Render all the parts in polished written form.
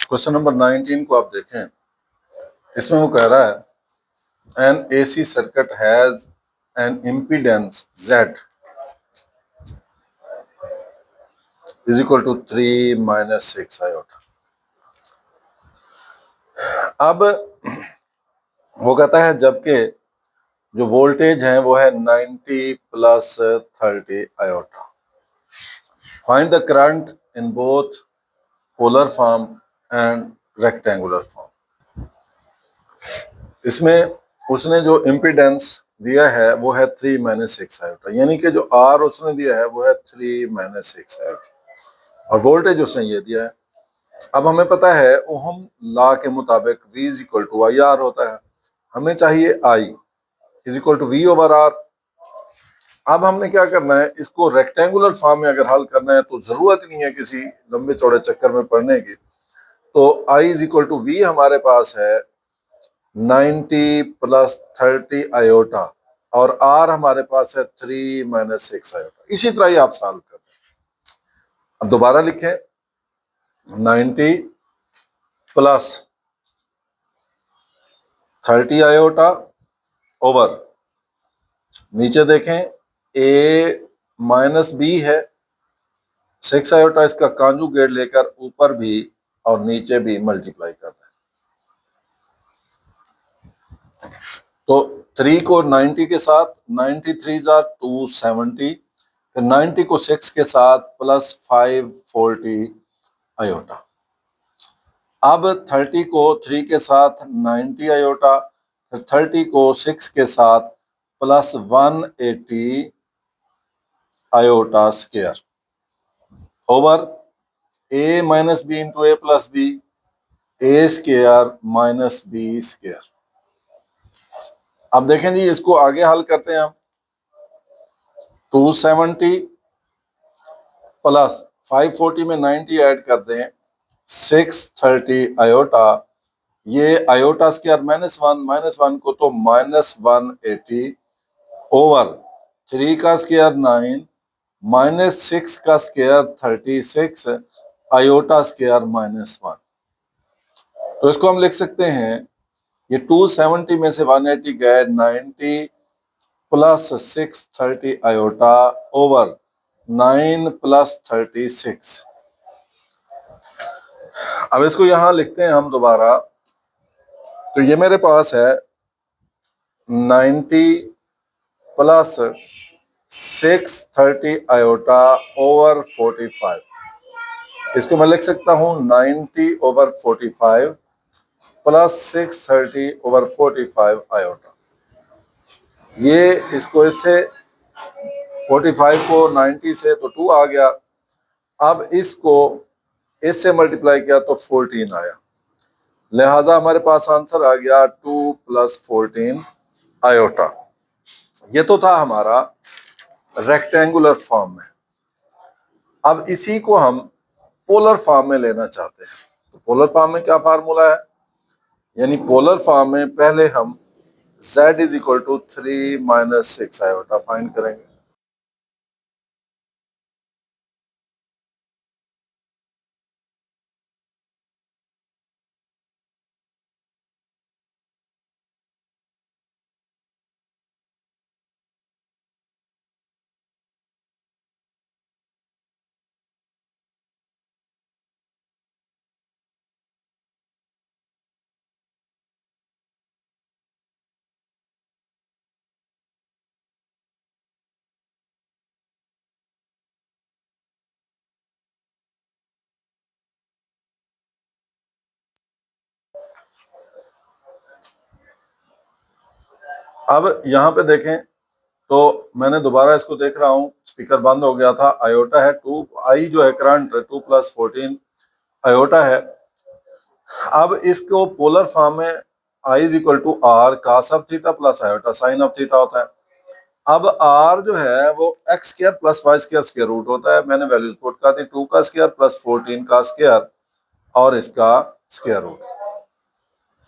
Question number 19 को आप देखें, इसमें वो कह रहा है an AC circuit has an impedance Z is equal to 3 minus 6 iota. अब वो कहता है जबकि जो वोल्टेज है वो है 90 plus 30 iota. Find the current in both polar form and rectangular form. इसमें उसने जो इम्पीडेंस दिया है वो है 3 माइनस 6 आयोटा, यानी कि जो R उसने दिया है वो है 3 माइनस 6 आयोटा और वोल्टेज उसने ये दिया है। अब हमें पता है ओहम लॉ के मुताबिक V is equal to I R होता है। हमें चाहिए I is equal to V over R। अब हमने क्या करना है, इसको रेक्टेंगुलर फॉर्म में अगर हल करना है तो जरूरत नहीं है किसी लंबे चौड़े चक्कर में पढ़ने की। तो I is equal to V हमारे पास है 90 प्लस 30 आयोटा और R हमारे पास है 3 माइनस 6 आयोटा। इसी तरह ही आप सॉल्व करते हैं। अब दोबारा लिखें 90 प्लस 30 आयोटा ओवर, नीचे देखें A माइनस बी है, 6 आयोटा इसका कॉन्जुगेट लेकर ऊपर भी और नीचे भी मल्टीप्लाई करते हैं। तो 3 को 90 के साथ 93 जार 270, फिर 90 को 6 के साथ प्लस 540 आयोटा। अब 30 को 3 के साथ 90 आयोटा, फिर 30 को 6 के साथ plus 180 iota square over A minus B into A plus B, A square minus B square. अब देखें जी, इसको आगे हल करते हैं हम। 270 प्लस 540 में 90 ऐड कर दें, 630 आयोटा, ये आयोटा स्क्वायर माइनस वन को तो माइनस 180 ओवर 3 का स्क्वायर 9 माइनस 6 का स्क्वायर 36 आयोटा स्क्वायर माइनस 1। तो इसको हम लिख सकते हैं, ये 270 में से 180 गए, 90 प्लस 630 आयोटा ओवर 9 प्लस 36। अब इसको यहां लिखते हैं हम दोबारा। तो ये मेरे पास है 90 प्लस 630 आयोटा ओवर 45। इसको मैं लिख सकता हूं 90 ओवर 45 प्लस 630 ओवर 45 आयोटा। ये इसको इससे 45 को 90 से तो 2 आ गया। अब इसको इससे मल्टीप्लाई किया तो 14 आया, लिहाजा हमारे पास आंसर आ गया 2 प्लस 14 आयोटा। ये तो था हमारा रेक्टेंगुलर फॉर्म में। अब इसी को हम पोलर फॉर्म में लेना चाहते हैं। तो पोलर फॉर्म में क्या फार्मूला है, यानी पोलर फॉर्म में पहले हम Z is equal to 3 minus 6 iota find करेंगे। अब यहां पे देखें तो मैंने दोबारा इसको देख रहा हूं, स्पीकर बंद हो गया था। आयोटा है 2, आई जो है करंट 2 प्लस 14 आयोटा है। अब इसको पोलर फॉर्म में I is equal to R cos of theta plus iota sine of theta होता है। अब R जो है वो X square plus Y square square root होता है। मैंने वैल्यूज पुट कर दी, 2 का स्क्वायर प्लस 14 का स्क्वायर और इसका स्क्वायर रूट।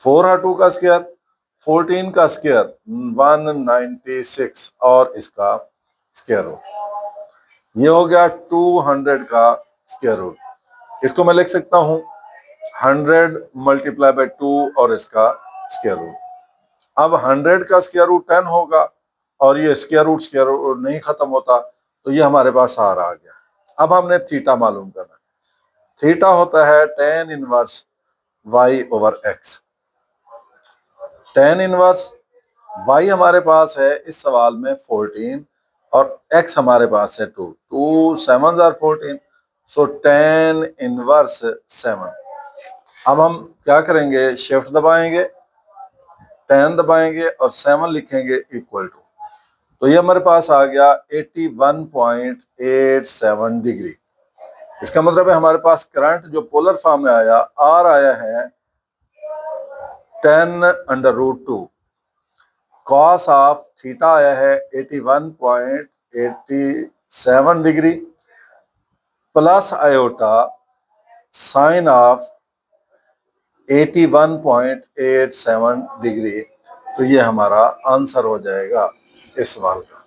4 है 2 का स्क्वायर, 14 का स्क्वायर 196 और इसका स्क्वायर रूट। ये हो गया 200 का स्क्वायर रूट। इसको मैं लिख सकता हूं 100 मल्टीप्लाई बाय 2 और इसका स्क्वायर रूट। अब 100 का स्क्वायर रूट 10 होगा और ये स्क्वायर रूट नहीं खत्म होता, तो ये हमारे पास आर आ गया। अब हमने थीटा मालूम करना है। थीटा होता है tan inverse y over x। tan inverse y हमारे पास है इस सवाल में 14 और x हमारे पास है 2। 2 7 आर 14, सो tan इनवर्स 7। अब हम क्या करेंगे, शिफ्ट दबाएंगे, 10 दबाएंगे और 7 लिखेंगे इक्वल टू, तो ये हमारे पास आ गया 81.87 डिग्री। इसका मतलब है हमारे पास करंट जो पोलर फॉर्म में आया, आर आया है 10√2, कॉस ऑफ थीटा आया है 81.87 degree plus iota sine of 81.87 degree. तो ये हमारा आंसर हो जाएगा इस सवाल का।